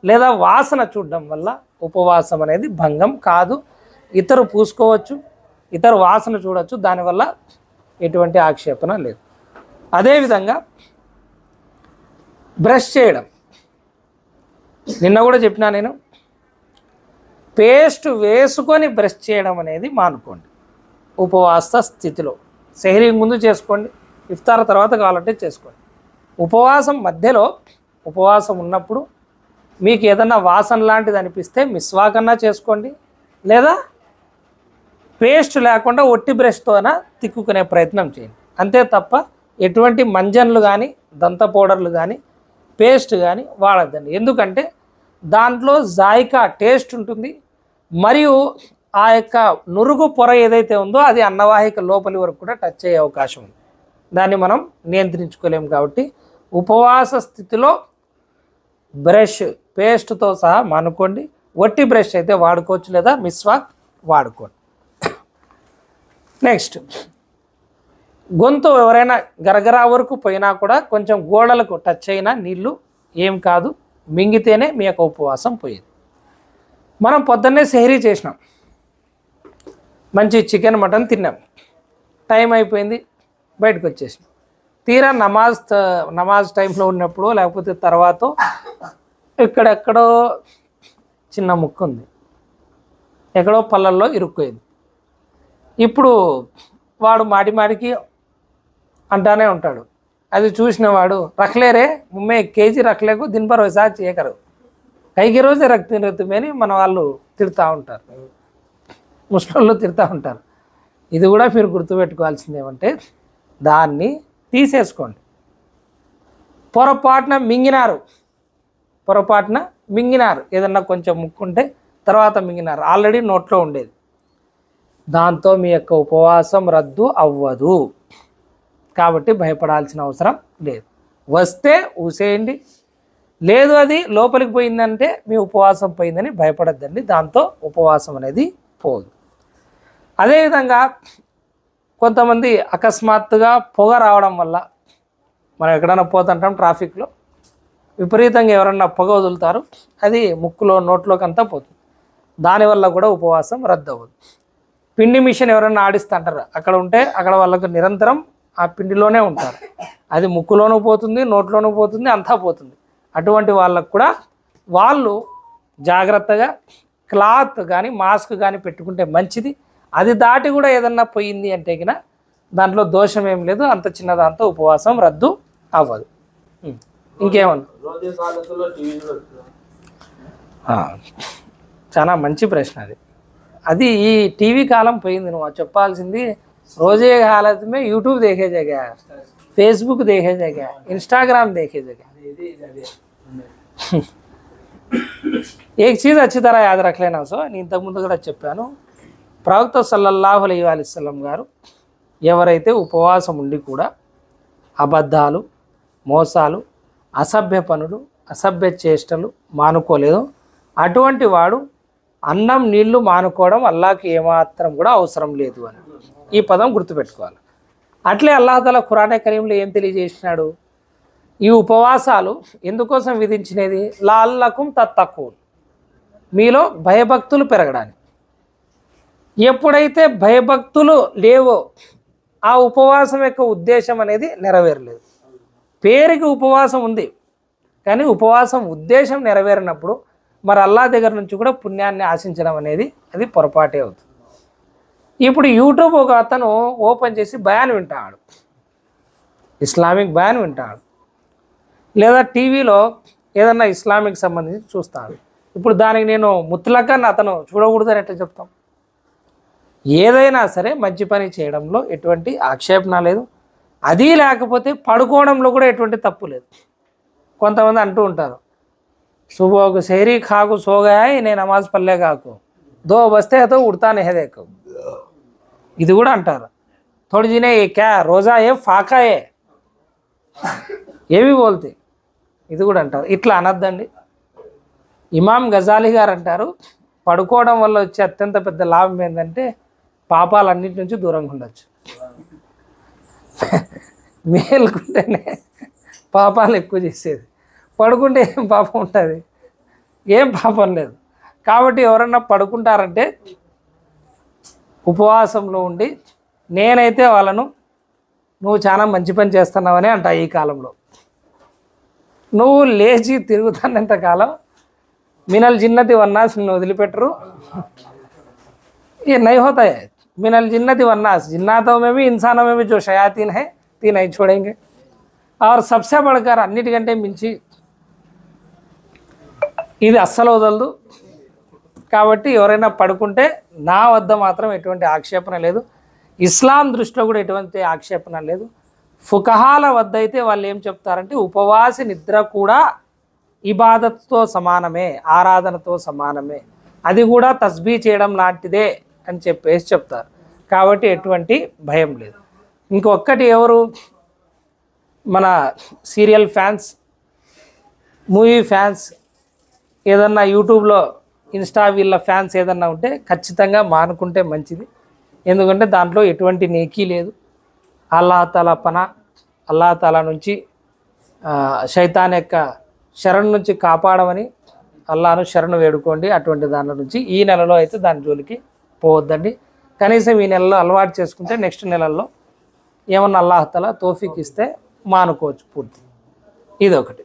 లేదా వాసన చూడడం వల్ల ఉపవాసం అనేది భంగం కాదు. ఇతరు పూసుకోవచ్చు, ఇతరు వాసన చూడవచ్చు, దానివల్ల ఎటువంటి ఆక్షేపణ లేదు. అదేవిధంగా బ్రష్ చేయడం, నిన్న కూడా చెప్పినా నేను, పేస్ట్ వేసుకొని బ్రష్ చేయడం అనేది మానుకోండి ఉపవాస స్థితిలో. సెహరీ ముందు చేసుకోండి, ఇఫ్తార్ తర్వాత కావాలంటే చేసుకోండి. ఉపవాసం మధ్యలో, ఉపవాసం ఉన్నప్పుడు మీకు ఏదన్నా వాసన లాంటిది అనిపిస్తే మిస్వాకన్నా చేసుకోండి, లేదా పేస్ట్ లేకుండా ఒట్టి బ్రష్తోన తిక్కుకునే ప్రయత్నం చేయండి. అంతే తప్ప ఎటువంటి మంజన్లు కానీ దంత పౌడర్లు కానీ పేస్ట్ కానీ వాడద్దండి. ఎందుకంటే దాంట్లో జాయికా టేస్ట్ ఉంటుంది, మరియు ఆ యొక్క నురుగు పొర ఏదైతే ఉందో అది అన్నవాహిక లోపలి వరకు కూడా టచ్ అయ్యే అవకాశం ఉంది. దాన్ని మనం నియంత్రించుకోలేము. కాబట్టి ఉపవాస స్థితిలో బ్రష్ పేస్ట్తో సహా మానుకోండి. వట్టి బ్రష్ అయితే వాడుకోవచ్చు, లేదా మిస్వాక్ వాడుకోండి. నెక్స్ట్, గొంతు ఎవరైనా గరగరా వరకు పోయినా కూడా కొంచెం గోడలకు టచ్ అయినా నీళ్ళు ఏం కాదు, మింగితేనే మీ యొక్క ఉపవాసం పోయేది. మనం పొద్దున్నే సెహరీ చేసినాం, మంచి చికెన్ మటన్ తిన్నాం, టైం అయిపోయింది, బయటకు వచ్చేసినాం. తీరా నమాజ్ టైంలో ఉన్నప్పుడు లేకపోతే తర్వాత ఇక్కడెక్కడో చిన్న ముక్కు ఉంది, ఎక్కడో పళ్ళల్లో ఇరుక్కుపోయింది. ఇప్పుడు వాడు మాటికి అంటానే ఉంటాడు. అది చూసిన వాడు రఖలేరే ముమ్మే కేజీ రఖలేకు దినపర్ వైసారి చేయకరు, కైకి రోజే రక్తం అని మన వాళ్ళు తిడతా ఉంటారు, ముస్లింలు తిడతా ఉంటారు. ఇది కూడా మీరు గుర్తుపెట్టుకోవాల్సింది ఏమంటే దాన్ని తీసేసుకోండి. పొరపాటున మింగినారు, ఏదన్నా కొంచెం ముక్కుంటే తర్వాత మింగినారు, ఆల్రెడీ నోట్లో ఉండేది, దాంతో మీ యొక్క ఉపవాసం రద్దు అవ్వదు. కాబట్టి భయపడాల్సిన అవసరం లేదు. వస్తే ఊసేయండి, లేదు అది లోపలికి పోయిందంటే మీ ఉపవాసం పోయిందని భయపడద్దండి, దాంతో ఉపవాసం అనేది పోదు. అదేవిధంగా కొంతమంది అకస్మాత్తుగా పొగ రావడం వల్ల, మనం ఎక్కడైనా పోతుంటాం ట్రాఫిక్లో, విపరీతంగా ఎవరన్నా పొగ వదులుతారు, అది ముక్కులో నోట్లోకి అంతా పోతుంది, దానివల్ల కూడా ఉపవాసం రద్దు అవ్వదు. పిండి మిషన్ ఎవరన్నా ఆడిస్తుంటారు, అక్కడ ఉంటే అక్కడ వాళ్ళకు నిరంతరం ఆ పిండిలోనే ఉంటారు, అది ముక్కులోనూ పోతుంది, నోట్లోనూ పోతుంది, అంతా పోతుంది. అటువంటి వాళ్ళకు కూడా వాళ్ళు జాగ్రత్తగా క్లాత్ కానీ మాస్క్ కానీ పెట్టుకుంటే మంచిది. అది దాటి కూడా ఏదన్నా పోయింది అంటే కినా దాంట్లో దోషం ఏం లేదు, అంత చిన్న దాంతో ఉపవాసం రద్దు అవ్వదు. ఇంకేమన్నా? చాలా మంచి ప్రశ్న అది ఈ టీవీ కాలం పోయింది. నువ్వు చెప్పాల్సింది रोजे हालत में यूट्यूब देखे जगह, फेसबुक देखे जगह, इंस्टाग्राम देखे जगह। एक चीज़ अच्छी तरह याद रख लेना सो నేను ఇంతకు ముందు కూడా చెప్పాను, ప్రవక్త సల్లల్లాహు అలైహి వసల్లం గారు ఎవరైతే ఉపవాసం ఉండి కూడా అబద్ధాలు, మోసాలు, అసభ్య పనులు, అసభ్య చేష్టలు మానుకోలేదో అటువంటి వాడు అన్నం నీళ్లు మానుకోవడం అల్లాహ్కి ఏమాత్రం కూడా అవసరం లేదు అని ఈ పదం గుర్తుపెట్టుకోవాలి. అట్లే అల్లాహ్ తఆలా ఖురాన్ కరీంలో ఏం తెలియజేసినాడు? ఈ ఉపవాసాలు ఎందుకోసం విధించినది? లఅల్లకుం తత్తఖూన్, మీలో భయభక్తులు పెరగడానికి. ఎప్పుడైతే భయభక్తులు లేవో ఆ ఉపవాసం యొక్క ఉద్దేశం అనేది నెరవేరలేదు. పేరుకి ఉపవాసం ఉంది కానీ ఉపవాసం ఉద్దేశం నెరవేరినప్పుడు మరి అల్లాహ్ దగ్గర నుంచి కూడా పుణ్యాన్ని ఆశించడం అనేది అది పొరపాటే అవుతుంది. ఇప్పుడు యూట్యూబ్ ఒక అతను ఓపెన్ చేసి బయాన్ వింటాడు, ఇస్లామిక్ బయాన్ వింటాడు, లేదా టీవీలో ఏదన్నా ఇస్లామిక్ సంబంధించి చూస్తాడు. ఇప్పుడు దానికి నేను ముత్లకన్ అతను చూడకూడదని ఎట్లా చెప్తాం? ఏదైనా సరే మంచి పని చేయడంలో ఎటువంటి ఆక్షేపణ లేదు, అది లేకపోతే పడుకోవడంలో కూడా ఎటువంటి తప్పు లేదు. కొంతమంది అంటూ ఉంటారు, సుబహకు సెహరీ ఖాకు సోగాయి నేను నమాజ్ పల్లే కాకు, 2 బస్తే తో ఉడతా నెహదేకు, ఇది కూడా అంటారు. थोड़ी जी ने ये क्या రోజా ఏ ఫాకా ఏ ఏవి బోల్తే ఇది కూడా అంటారు. ఇట్లా అనద్దండి. ఇమాం గజాలి గారు అంటారు, పడుకోవడం వల్ల వచ్చే అత్యంత పెద్ద లాభం ఏంటంటే పాపాలన్నిటి నుంచి దూరంగా ఉండొచ్చు. మేలుకుంటేనే పాపాలు ఎక్కువ చేసేది, పడుకుంటే ఏం పాపం ఉంటుంది? ఏం పాపం లేదు. కాబట్టి ఎవరన్నా పడుకుంటారంటే ఉపవాసంలో ఉండి నేనైతే వాళ్ళను నువ్వు చాలా మంచి పని చేస్తున్నావని అంట. ఈ కాలంలో నువ్వు లేచి తిరుగుతున్నంత కాలం మినల్ జిన్నతి వన్నాస్ నిన్ను వదిలిపెట్టరు. ये नहीं होता है, मिनल जिन्नति वन्नास, जिन्नातों में भी इंसानों में भी जो शयातीन है तीन नहीं छोड़ेंगे. और सबसे बढ़कर అన్నిటికంటే మించి ఇది అస్సలు వదలదు. కాబట్టి ఎవరైనా పడుకుంటే నా వద్ద మాత్రం ఎటువంటి ఆక్షేపణ లేదు, ఇస్లాం దృష్టిలో కూడా ఎటువంటి ఆక్షేపణ లేదు. ఫుకహాల వద్ద అయితే వాళ్ళు ఏం చెప్తారంటే ఉపవాసి నిద్ర కూడా ఇబాదత్తో సమానమే, ఆరాధనతో సమానమే, అది కూడా తస్బీ చేయడం లాంటిదే అని చెప్పేసి చెప్తారు. కాబట్టి ఎటువంటి భయం లేదు. ఇంకొకటి ఎవరు, మన సీరియల్ ఫ్యాన్స్, మూవీ ఫ్యాన్స్, ఏదన్నా యూట్యూబ్లో ఇన్స్టా వీళ్ళ ఫ్యాన్స్ ఏదన్నా ఉంటే ఖచ్చితంగా మానుకుంటే మంచిది. ఎందుకంటే దాంట్లో ఎటువంటి నేకీ లేదు. అల్లాహతాలా పన, అల్లాహతాలా నుంచి శైతాన్ యొక్క శరణ్ నుంచి కాపాడమని అల్లాహను శరణు వేడుకోండి. అటువంటి దాని నుంచి ఈ నెలలో అయితే దాని జోలికి పోవద్దండి. కనీసం ఈ నెలలో అలవాటు చేసుకుంటే నెక్స్ట్ నెలల్లో ఏమన్నా అల్లాహతాలా తోఫీక్ ఇస్తే మానుకోవచ్చు పూర్తి. ఇదొకటి.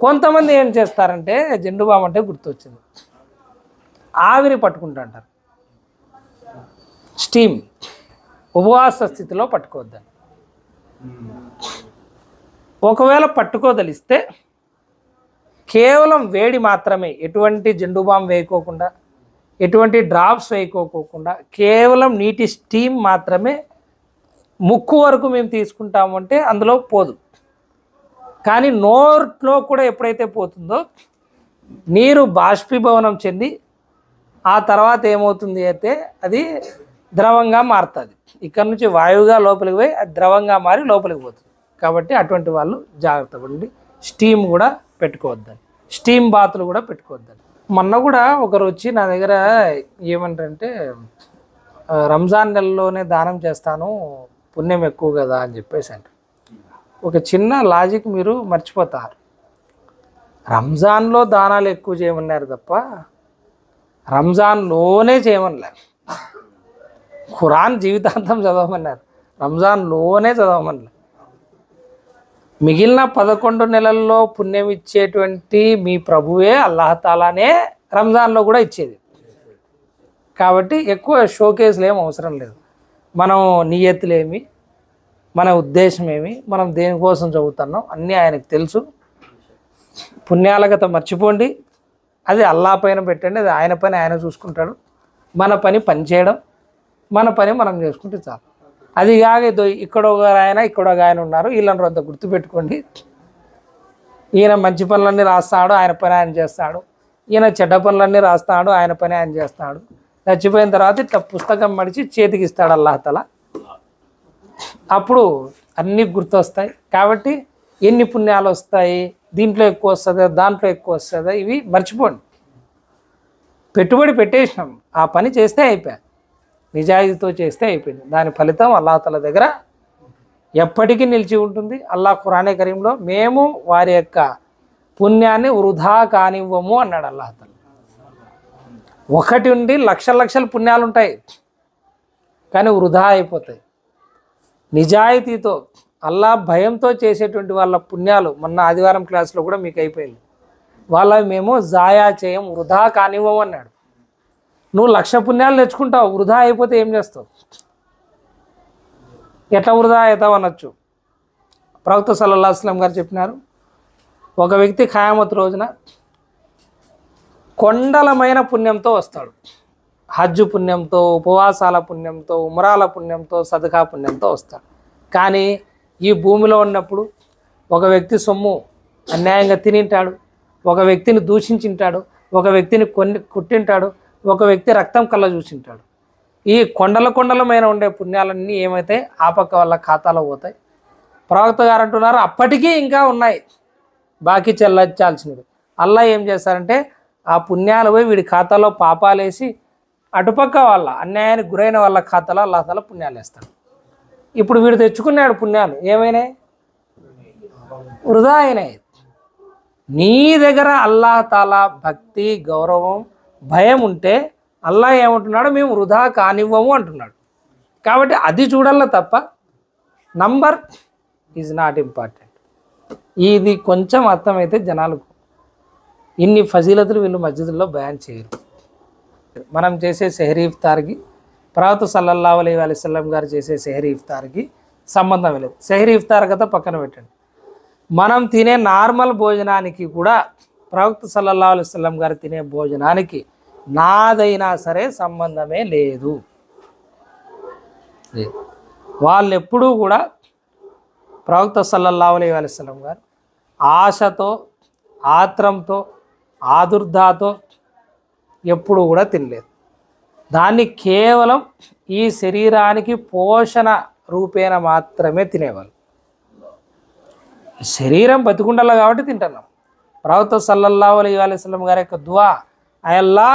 కొంతమంది ఏం చేస్తారంటే జెండు బామ్ అంటే గుర్తొచ్చింది, ఆవిరి పట్టుకుంటుంటారు. స్టీమ్ ఉపవాస స్థితిలో పట్టుకోవద్దని. ఒకవేళ పట్టుకోదలిస్తే కేవలం వేడి మాత్రమే, ఎటువంటి జెండు బామ్ వేయకోకుండా, ఎటువంటి డ్రాప్స్ వేయకోకుండా, కేవలం నీటి స్టీమ్ మాత్రమే ముక్కు వరకు మేము తీసుకుంటాము అంటే అందులో పోదు. కానీ నోట్లో కూడా ఎప్పుడైతే పోతుందో నీరు బాష్పీభవనం చెంది ఆ తర్వాత ఏమవుతుంది అయితే అది ద్రవంగా మారుతుంది. ఇక్కడ నుంచి వాయువుగా లోపలికి పోయి అది ద్రవంగా మారి లోపలికి పోతుంది. కాబట్టి అటువంటి వాళ్ళు జాగ్రత్త పడండి. స్టీమ్ కూడా పెట్టుకోవద్దని, స్టీమ్ బాతులు కూడా పెట్టుకోవద్దని. మొన్న కూడా ఒకరు వచ్చి నా దగ్గర ఏమంటారంటే రంజాన్ నెలలోనే దానం చేస్తాను, పుణ్యం ఎక్కువ కదా అని చెప్పేసి అంటారు. ఒక చిన్న లాజిక్ మీరు మర్చిపోతారు. రంజాన్లో దానాలు ఎక్కువ చేయమన్నారు తప్ప రంజాన్లోనే చేయమనిలే. ఖురాన్ జీవితాంతం చదవమన్నారు, రంజాన్లోనే చదవమనిలే. మిగిలిన 11 నెలల్లో పుణ్యం ఇచ్చేటువంటి మీ ప్రభువే అల్లాహతాలానే రంజాన్లో కూడా ఇచ్చేది. కాబట్టి ఎక్కువ షోకేస్లు ఏం అవసరం లేదు. మనం నియత్తులేమి, మన ఉద్దేశం ఏమి, మనం దేనికోసం చదువుతున్నాం అన్నీ ఆయనకు తెలుసు. పుణ్యాల కథ మర్చిపోండి, అది అల్లా పైన పెట్టండి, అది ఆయన పని ఆయన చూసుకుంటాడు. మన పని చేయడం, మన పని మనం చేసుకుంటే చాలు. అది కాక ఇక్కడ ఒక ఆయన ఇక్కడ ఒక ఆయన ఉన్నారు, వీళ్ళని అంత గుర్తుపెట్టుకోండి. ఈయన మంచి పనులన్నీ రాస్తాడు, ఆయన పని ఆయన చేస్తాడు. ఈయన చెడ్డ పనులన్నీ రాస్తాడు, ఆయన పని ఆయన చేస్తాడు. చచ్చిపోయిన తర్వాత ఇట్లా పుస్తకం మడిచి చేతికి ఇస్తాడు అల్లాహతాలా. అప్పుడు అన్నీ గుర్తొస్తాయి. కాబట్టి ఎన్ని పుణ్యాలు వస్తాయి, దీంట్లో ఎక్కువ వస్తుందా దాంట్లో ఎక్కువ వస్తుందా, ఇవి మర్చిపోండి. పెట్టుబడి పెట్టేసినాం, ఆ పని చేస్తే అయిపోయా, నిజాయితీతో చేస్తే అయిపోయింది. దాని ఫలితం అల్లాహతాలా దగ్గర ఎప్పటికీ నిలిచి ఉంటుంది. అల్లాహ్ ఖురానే కరీంలో మేము వారి యొక్క పుణ్యాన్ని వృధా కానివ్వము అన్నాడు అల్లాహతాలా. ఒకటి ఉండి లక్షల పుణ్యాలు ఉంటాయి కానీ వృధా అయిపోతాయి. నిజాయితీతో అల్లా భయంతో చేసేటువంటి వాళ్ళ పుణ్యాలు మొన్న ఆదివారం క్లాస్లో కూడా మీకు అయిపోయింది. వాళ్ళ మేము జాయా చేయం, వృధా కానివ్వము అన్నాడు. నువ్వు 1,00,000 పుణ్యాలు తెచ్చుకుంటావు, వృధా అయిపోతే ఏం చేస్తావు? ఎట్లా వృధా అవుతావు అనొచ్చు. ప్రవక్త సల్లల్లాహు అలైహి వసల్లం గారు చెప్పినారు, ఒక వ్యక్తి ఖయామత్ రోజున కొండలమైన పుణ్యంతో వస్తాడు. హజ్జు పుణ్యంతో, ఉపవాసాల పుణ్యంతో, ఉమరాల పుణ్యంతో, సదకా పుణ్యంతో వస్తాడు. కానీ ఈ భూమిలో ఉన్నప్పుడు ఒక వ్యక్తి సొమ్ము అన్యాయంగా తినింటాడు, ఒక వ్యక్తిని దూషించింటాడు, ఒక వ్యక్తిని కుట్టింటాడు, ఒక వ్యక్తి రక్తం కళ్ళ చూసింటాడు. ఈ కొండలమైన ఉండే పుణ్యాలన్నీ ఏమైతే ఆ పక్క వాళ్ళ ఖాతాలో పోతాయి. ప్రవక్త గారు అంటున్నారు అప్పటికీ ఇంకా ఉన్నాయి బాకీ చెల్లించాల్సినవి. అల్లా ఏం చేస్తారంటే ఆ పుణ్యాలు పోయి వీడి ఖాతాలో పాపాలేసి అటుపక్క వాళ్ళ అన్యాయానికి గురైన వాళ్ళ ఖాతాలో అల్లాహతాలా పుణ్యాలు వేస్తాడు. ఇప్పుడు వీడు తెచ్చుకున్నాడు పుణ్యాలు, ఏమైనాయి? వృధా అయినాయి. నీ దగ్గర అల్లాహతాలా భక్తి, గౌరవం, భయం ఉంటే అల్లా ఏమంటున్నాడు, మేము వృధా కానివ్వము అంటున్నాడు. కాబట్టి అది చూడాల తప్ప నంబర్ ఈజ్ నాట్ ఇంపార్టెంట్. ఇది కొంచెం అర్థమైతే జనాలకు ఇన్ని ఫజీలతులు వీళ్ళు మస్జిదుల్లో బయాన్ చేయరు. మనం చేసే సెహరీ ఇఫ్తార్కి ప్రవక్త సల్లల్లాహు అలైహి వసల్లం గారు చేసే సెహరీ ఇఫ్తార్కి సంబంధం లేదు. సెహరీ ఇఫ్తార్ కథ పక్కన పెట్టండి. మనం తినే నార్మల్ భోజనానికి కూడా ప్రవక్త సల్లల్లాహు అలైహి వసల్లం గారు తినే భోజనానికి నాదైనా సరే సంబంధమే లేదు. వాళ్ళు ఎప్పుడూ కూడా ప్రవక్త సల్లల్లాహు అలైహి వసల్లం గారు ఆశతో, ఆత్రంతో, ఆదుర్దాతో ఎప్పుడు కూడా తినలేదు. దాన్ని కేవలం ఈ శరీరానికి పోషణ రూపేణ మాత్రమే తినేవాళ్ళు. శరీరం బతికుండాలి కాబట్టి తింటున్నాం. ప్రవక్త సల్లల్లాహు అలైహి వసల్లం గారి యొక్క దువా, అయల్లా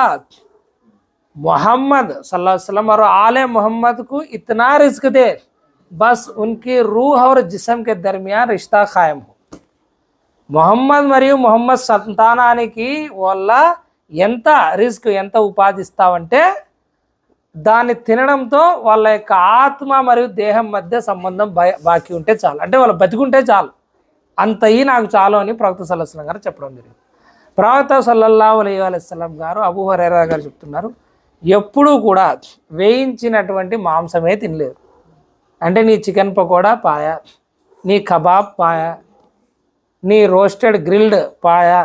मोहम्मद सल्लल्लाहु अलैहि वसल्लम और आले मोहम्मद को इतना रिस्क दे, बस उनकी रूह और जिस्म के दरमियान रिश्ता कायम हो. మొహమ్మద్ మరియు మొహమ్మద్ సంతానానికి వల్ల ఎంత రిస్క్, ఎంత ఉపాధి ఇస్తావంటే దాన్ని తినడంతో వాళ్ళ యొక్క ఆత్మ మరియు దేహం మధ్య సంబంధం బాకీ ఉంటే చాలు, అంటే వాళ్ళు బతికుంటే చాలు, అంతయి నాకు చాలు అని ప్రవక్త సల్లల్లాహు అలైహి వసల్లం గారు చెప్పడం జరిగింది. ప్రవక్త సల్లల్లాహు అలైహి వసల్లం గారు అబూ హురైరా గారు చెప్తున్నారు, ఎప్పుడూ కూడా వేయించినటువంటి మాంసమే తినలేదు. అంటే నీ చికెన్ పకోడా పాయా, నీ కబాబ్ పాయా, నీ రోస్టెడ్ గ్రిల్డ్ పాయా,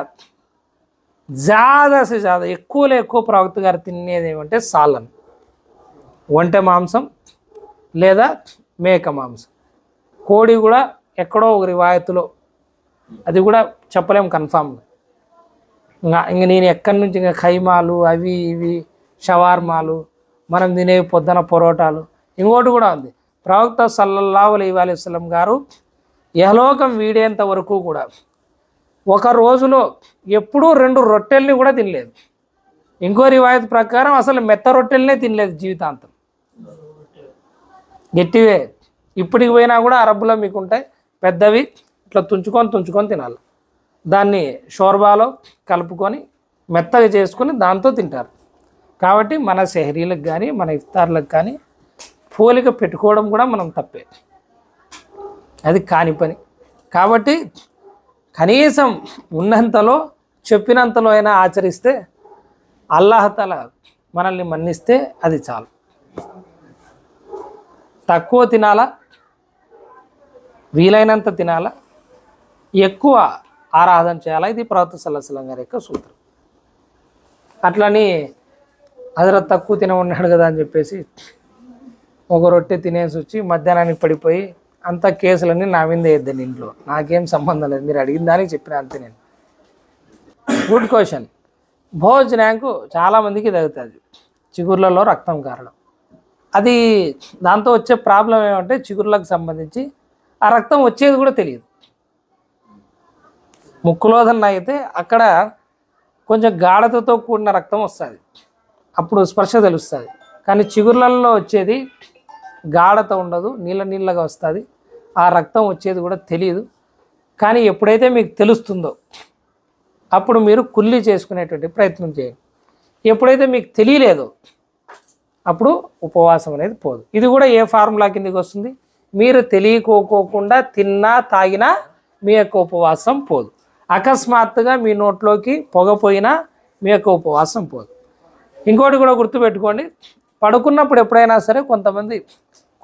ज़्यादा से ज़्यादा ఎక్కువలో ఎక్కువ ప్రవక్త గారు తినేది ఏమంటే సాలన్, ఒంటె మాంసం లేదా మేక మాంసం. కోడి కూడా ఎక్కడో ఒక రివాయతులో, అది కూడా చెప్పలేము కన్ఫామ్గా. ఇంక నేను ఎక్కడి నుంచి ఇంకా ఖైమాలు అవి ఇవి షవార్మాలు, మనం తినే పొద్దున పొరోటాలు, ఇంకోటి కూడా ఉంది. ప్రవక్త సల్లల్లాహు అలైహి వసల్లం గారు యహలోకం వీడేంత వరకు కూడా ఒక రోజులో ఎప్పుడూ 2 రొట్టెల్ని కూడా తినలేదు. ఇంకో రివాయత్ ప్రకారం అసలు మెత్త రొట్టెలనే తినలేదు జీవితాంతం. గట్టివే ఇప్పటికి పోయినా కూడా అరబ్బులో మీకు ఉంటాయి పెద్దవి, ఇట్లా తుంచుకొని తినాలి. దాన్ని షోర్బాలో కలుపుకొని మెత్తగా చేసుకొని దాంతో తింటారు. కాబట్టి మన సెహరీలకు కానీ మన ఇఫ్తార్లకు కానీ పోలిక పెట్టుకోవడం కూడా మనం తప్పే, అది కాని పని. కాబట్టి కనీసం ఉన్నంతలో చెప్పినంతలో అయినా ఆచరిస్తే అల్లాహ్ తఆలా మనల్ని మన్నిస్తే అది చాలు. తక్కువ తినాలా, వీలైనంత తినాలా, ఎక్కువ ఆరాధన చేయాలా, ఇది ప్రవక్త సల్లల్లాహు అలైహి వసల్లం గారి యొక్క సూత్రం. అట్లని హజరత్ తక్కువ తినమన్నాడు కదా అని చెప్పేసి ఒక రొట్టె తినేసి వచ్చి మధ్యాహ్నానికి పడిపోయి అంత కేసులన్నీ నా మీద వేద్దాను, ఇంట్లో నాకేం సంబంధం లేదు, మీరు అడిగిన దానికి చెప్పిన అంతే. నేను గుడ్ క్వశ్చన్. భోజనానికి చాలామందికి తగ్గుతుంది చిగుర్లలో రక్తం కారడం. అది దాంతో వచ్చే ప్రాబ్లం ఏమంటే చిగుర్లకు సంబంధించి ఆ రక్తం వచ్చేది కూడా తెలియదు. ముక్కులోదన్న అయితే అక్కడ కొంచెం గాఢతతో కూడిన రక్తం వస్తుంది, అప్పుడు స్పర్శ తెలుస్తుంది. కానీ చిగుర్లలో వచ్చేది గాఢత ఉండదు, నీళ్ళగా వస్తుంది, ఆ రక్తం వచ్చేది కూడా తెలియదు. కానీ ఎప్పుడైతే మీకు తెలుస్తుందో అప్పుడు మీరు కుల్లి చేసుకునేటువంటి ప్రయత్నం చేయండి. ఎప్పుడైతే మీకు తెలియలేదో అప్పుడు ఉపవాసం అనేది పోదు. ఇది కూడా ఏ ఫార్ములా కిందకి వస్తుంది, మీరు తెలియకోకుండా తిన్నా తాగినా మీ యొక్క ఉపవాసం పోదు. అకస్మాత్తుగా మీ నోట్లోకి పొగపోయినా మీ యొక్క ఉపవాసం పోదు. ఇంకోటి కూడా గుర్తుపెట్టుకోండి, పడుకున్నప్పుడు ఎప్పుడైనా సరే కొంతమంది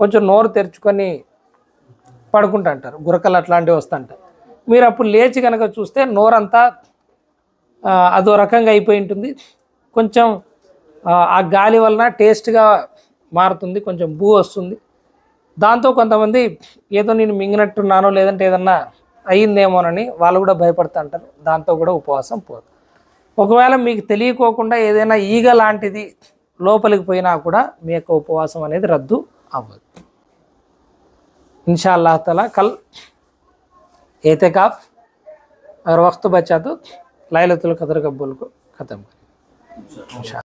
కొంచెం నోరు తెరుచుకొని పడుకుంటుంటారు, గురకలు అట్లాంటివి వస్తుంటాయి. మీరు అప్పుడు లేచి కనుక చూస్తే నోరంతా అదో రకంగా అయిపోయి ఉంటుంది, కొంచెం ఆ గాలి వలన టేస్ట్గా మారుతుంది, కొంచెం బూ వస్తుంది. దాంతో కొంతమంది ఏదో నేను మింగినట్టున్నానో లేదంటే ఏదన్నా అయ్యిందేమోనని వాళ్ళు కూడా భయపడుతుంటారు, దాంతో కూడా ఉపవాసం పోదు. ఒకవేళ మీకు తెలియకోకుండా ఏదైనా ఈగ లాంటిది లోపలికి పోయినా కూడా మీ యొక్క ఉపవాసం అనేది రద్దు అవ్వదు. इंशाअल्लाह ताला कल एतेकाफ और वक्त बचा तो लैलतुल क़द्र का बोल को ख़त्म करें।